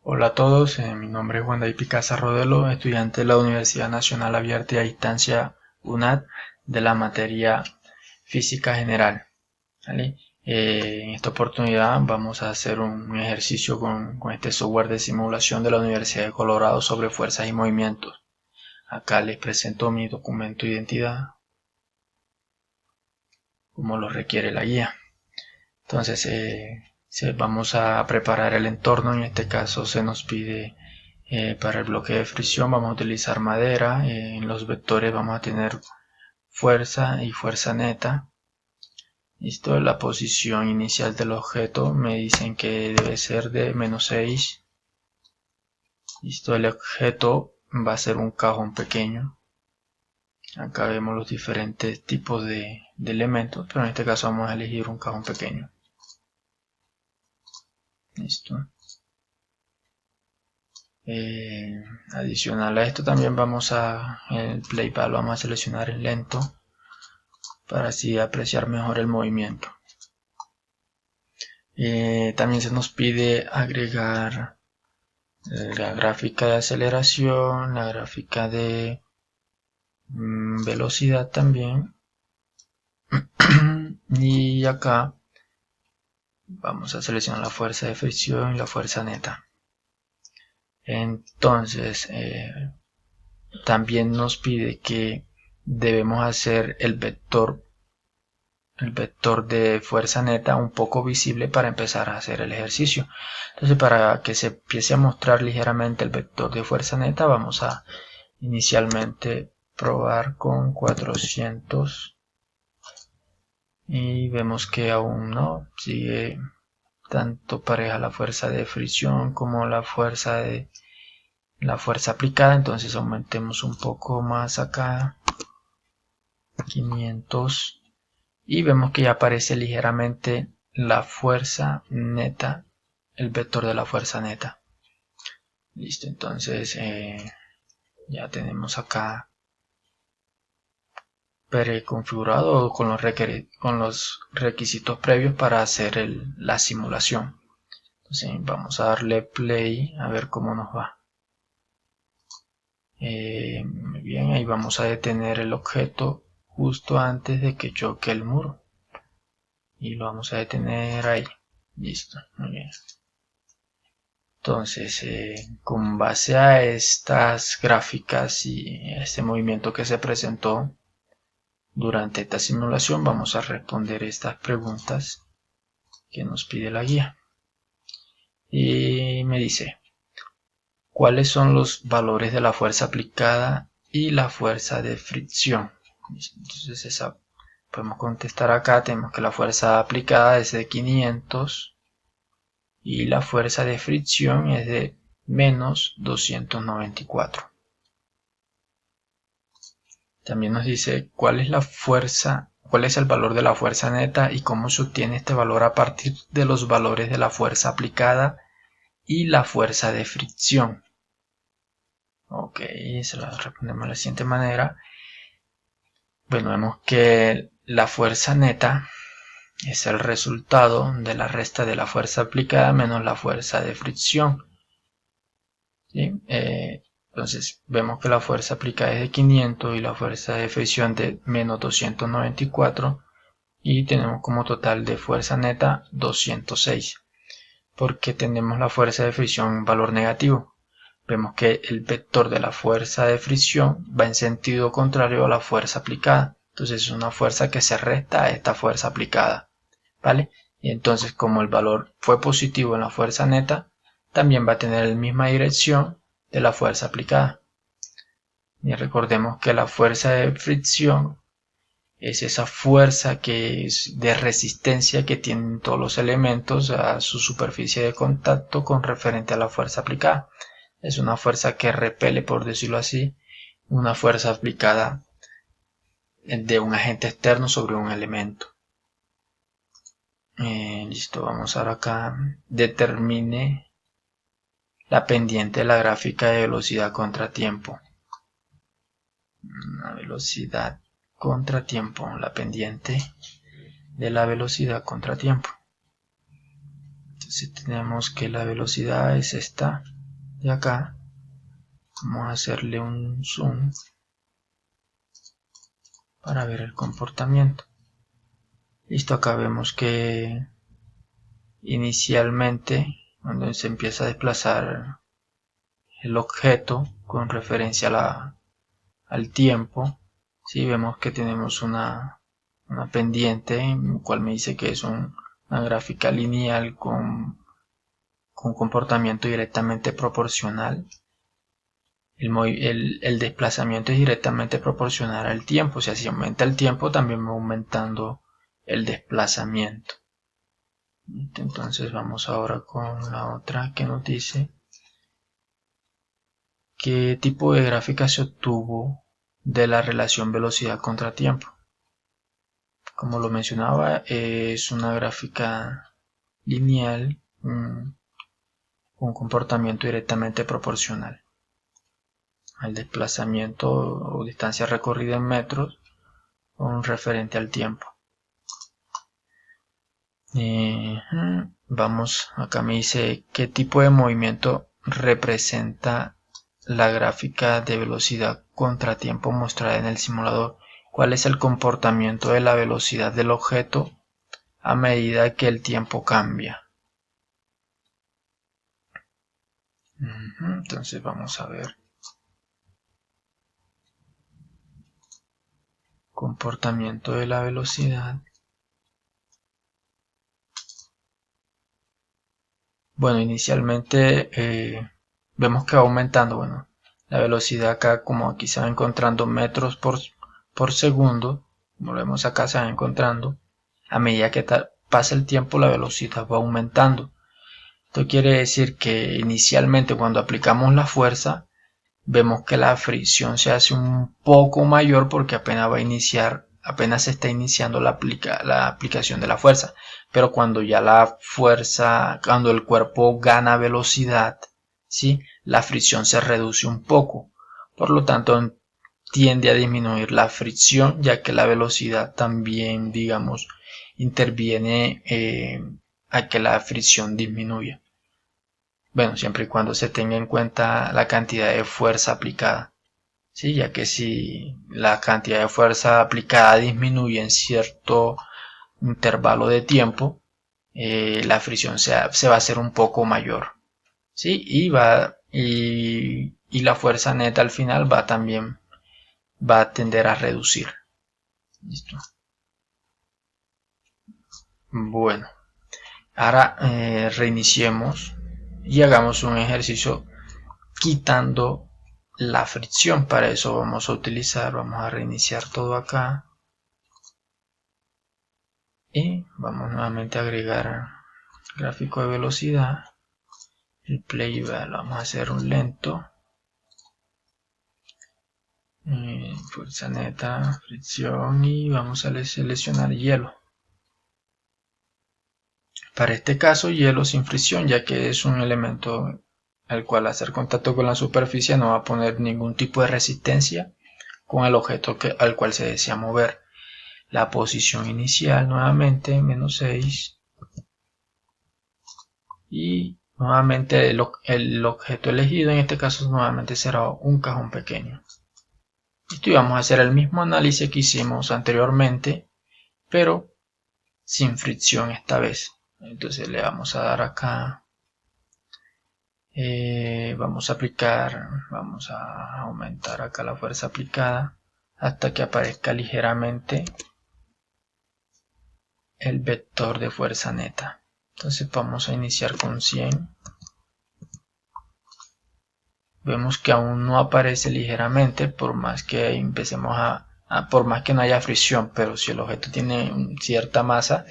Hola a todos, mi nombre es Juan David Picasa Rodelo, estudiante de la Universidad Nacional Abierta y a Distancia UNAD de la materia Física General. ¿Vale? En esta oportunidad vamos a hacer un ejercicio con este software de simulación de la Universidad de Colorado sobre fuerzas y movimientos. Acá les presento mi documento de identidad, como lo requiere la guía. Entonces, vamos a preparar el entorno. En este caso se nos pide para el bloque de fricción vamos a utilizar madera. En los vectores vamos a tener fuerza y fuerza neta. Listo, la posición inicial del objeto me dicen que debe ser de -6. Listo, el objeto va a ser un cajón pequeño. Acá vemos los diferentes tipos de elementos, pero en este caso vamos a elegir un cajón pequeño. Listo. Adicional a esto también el playback lo vamos a seleccionar en lento para así apreciar mejor el movimiento. También se nos pide agregar la gráfica de aceleración, la gráfica de velocidad también. Y acá vamos a seleccionar la fuerza de fricción y la fuerza neta. Entonces, también nos pide que debemos hacer el vector de fuerza neta un poco visible para empezar a hacer el ejercicio. Entonces, para que se empiece a mostrar ligeramente el vector de fuerza neta, vamos a inicialmente probar con 400 y vemos que aún no sigue tanto pareja la fuerza de fricción como la fuerza aplicada. Entonces aumentemos un poco más acá, 500, y vemos que ya aparece ligeramente la fuerza neta, el vector de la fuerza neta. Listo, entonces ya tenemos acá preconfigurado con los requisitos previos para hacer la simulación. Entonces vamos a darle play a ver cómo nos va. Muy bien, ahí vamos a detener el objeto justo antes de que choque el muro y lo vamos a detener ahí. Listo, muy bien. Entonces, con base a estas gráficas y a este movimiento que se presentó durante esta simulación, vamos a responder estas preguntas que nos pide la guía. Y me dice, ¿cuáles son los valores de la fuerza aplicada y la fuerza de fricción? Entonces, podemos contestar acá. Tenemos que la fuerza aplicada es de 500 y la fuerza de fricción es de menos 294. También nos dice cuál es el valor de la fuerza neta y cómo se obtiene este valor a partir de los valores de la fuerza aplicada y la fuerza de fricción. Ok, se la respondemos de la siguiente manera. Bueno, vemos que la fuerza neta es el resultado de la resta de la fuerza aplicada menos la fuerza de fricción. ¿Sí? Entonces vemos que la fuerza aplicada es de 500 y la fuerza de fricción de menos 294 y tenemos como total de fuerza neta 206. Porque tenemos la fuerza de fricción en valor negativo. Vemos que el vector de la fuerza de fricción va en sentido contrario a la fuerza aplicada. Entonces es una fuerza que se resta a esta fuerza aplicada. ¿Vale? Y entonces como el valor fue positivo en la fuerza neta, también va a tener la misma dirección de la fuerza aplicada. Y recordemos que la fuerza de fricción es esa fuerza que es de resistencia que tienen todos los elementos a su superficie de contacto con referente a la fuerza aplicada. Es una fuerza que repele, por decirlo así, una fuerza aplicada de un agente externo sobre un elemento. Listo, vamos ahora acá. Determine la pendiente de la gráfica de velocidad contra tiempo. La velocidad contra tiempo, la pendiente de la velocidad contra tiempo. Entonces tenemos que la velocidad es esta de acá. Vamos a hacerle un zoom para ver el comportamiento. Listo, acá vemos que inicialmente cuando se empieza a desplazar el objeto con referencia al tiempo, ¿sí? Vemos que tenemos una pendiente, en la cual me dice que es una gráfica lineal con comportamiento directamente proporcional. El desplazamiento es directamente proporcional al tiempo, o sea, si aumenta el tiempo también va aumentando el desplazamiento. Entonces vamos ahora con la otra que nos dice qué tipo de gráfica se obtuvo de la relación velocidad contra tiempo. Como lo mencionaba, es una gráfica lineal, un comportamiento directamente proporcional al desplazamiento o distancia recorrida en metros con referente al tiempo. Vamos, acá me dice qué tipo de movimiento representa la gráfica de velocidad contra tiempo mostrada en el simulador. ¿Cuál es el comportamiento de la velocidad del objeto a medida que el tiempo cambia? Entonces vamos a ver. Comportamiento de la velocidad. Bueno, inicialmente vemos que va aumentando. Bueno, la velocidad acá, como aquí se va encontrando metros por segundo, como lo vemos acá, se va encontrando. A medida que pasa el tiempo, la velocidad va aumentando. Esto quiere decir que inicialmente cuando aplicamos la fuerza, vemos que la fricción se hace un poco mayor porque apenas se está iniciando la aplicación de la fuerza. Pero cuando ya cuando el cuerpo gana velocidad, ¿sí? La fricción se reduce un poco. Por lo tanto, tiende a disminuir la fricción, ya que la velocidad también, digamos, interviene a que la fricción disminuya. Bueno, siempre y cuando se tenga en cuenta la cantidad de fuerza aplicada. ¿Sí? Ya que si la cantidad de fuerza aplicada disminuye en cierto intervalo de tiempo, la fricción se va a hacer un poco mayor. ¿Sí? Y la fuerza neta al final también va a tender a reducir. ¿Listo? Bueno, ahora reiniciemos y hagamos un ejercicio quitando la fricción. Para eso vamos a reiniciar todo acá y vamos nuevamente a agregar gráfico de velocidad. El playback lo vamos a hacer un lento, fuerza neta, fricción, y vamos a seleccionar hielo. Para este caso, hielo sin fricción, ya que es un elemento al cual hacer contacto con la superficie no va a poner ningún tipo de resistencia con el objeto al cual se desea mover. La posición inicial nuevamente -6 y nuevamente el objeto elegido en este caso nuevamente será un cajón pequeño. Listo, y vamos a hacer el mismo análisis que hicimos anteriormente, pero sin fricción esta vez. Entonces le vamos a dar acá, vamos a aumentar acá la fuerza aplicada hasta que aparezca ligeramente el vector de fuerza neta. Entonces vamos a iniciar con 100. Vemos que aún no aparece ligeramente, por más que empecemos por más que no haya fricción, pero si el objeto tiene cierta masa,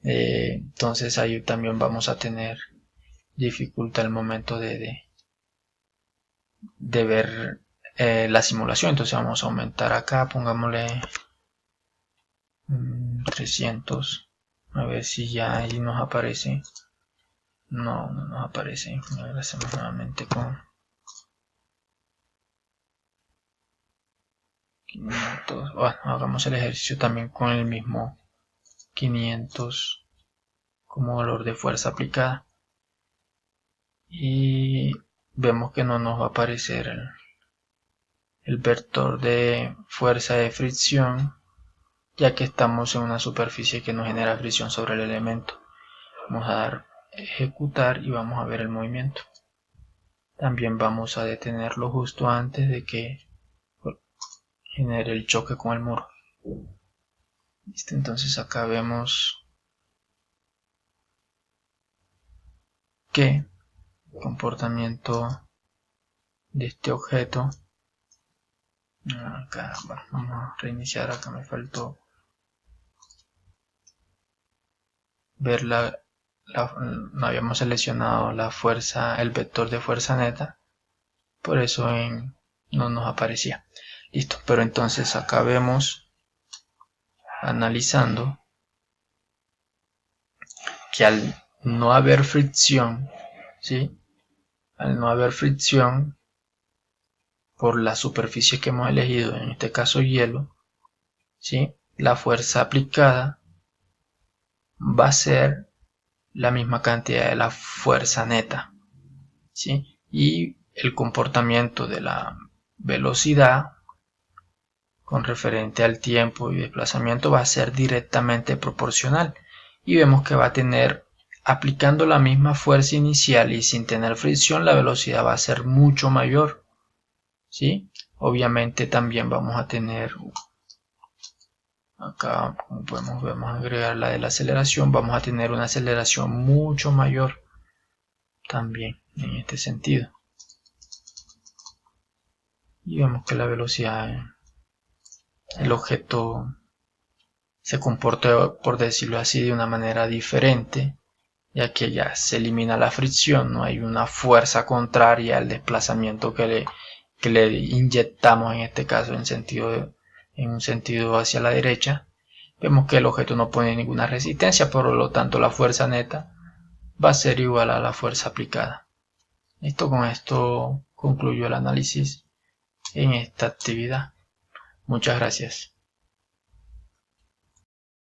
entonces ahí también vamos a tener dificultad al momento de ver la simulación. Entonces vamos a aumentar acá, pongámosle 300, a ver si ya ahí nos aparece. No nos aparece. Ahora hacemos nuevamente con 500. Bueno, hagamos el ejercicio también con el mismo 500 como valor de fuerza aplicada. y vemos que no nos va a aparecer el vector de fuerza de fricción, ya que estamos en una superficie que no genera fricción sobre el elemento. Vamos a dar ejecutar y vamos a ver el movimiento. También vamos a detenerlo justo antes de que genere el choque con el muro. ¿Listo? Entonces acá vemos que el comportamiento de este objeto, acá, bueno, vamos a reiniciar, acá me faltó ver no habíamos seleccionado la fuerza, el vector de fuerza neta, por eso no nos aparecía. Listo, pero entonces acá vemos, analizando, que al no haber fricción, ¿sí? Al no haber fricción por la superficie que hemos elegido, en este caso hielo, ¿sí? La fuerza aplicada va a ser la misma cantidad de la fuerza neta, ¿sí? Y el comportamiento de la velocidad con referente al tiempo y desplazamiento va a ser directamente proporcional, y vemos que va a tener, aplicando la misma fuerza inicial y sin tener fricción, la velocidad va a ser mucho mayor, ¿sí? Obviamente también vamos a tener acá, como vamos a agregar la de la aceleración, vamos a tener una aceleración mucho mayor también en este sentido, y vemos que la velocidad, el objeto se comporta, por decirlo así, de una manera diferente, ya que ya se elimina la fricción, no hay una fuerza contraria al desplazamiento que le inyectamos, en este caso en un sentido hacia la derecha. Vemos que el objeto no pone ninguna resistencia, por lo tanto la fuerza neta va a ser igual a la fuerza aplicada. Con esto concluyo el análisis en esta actividad. Muchas gracias.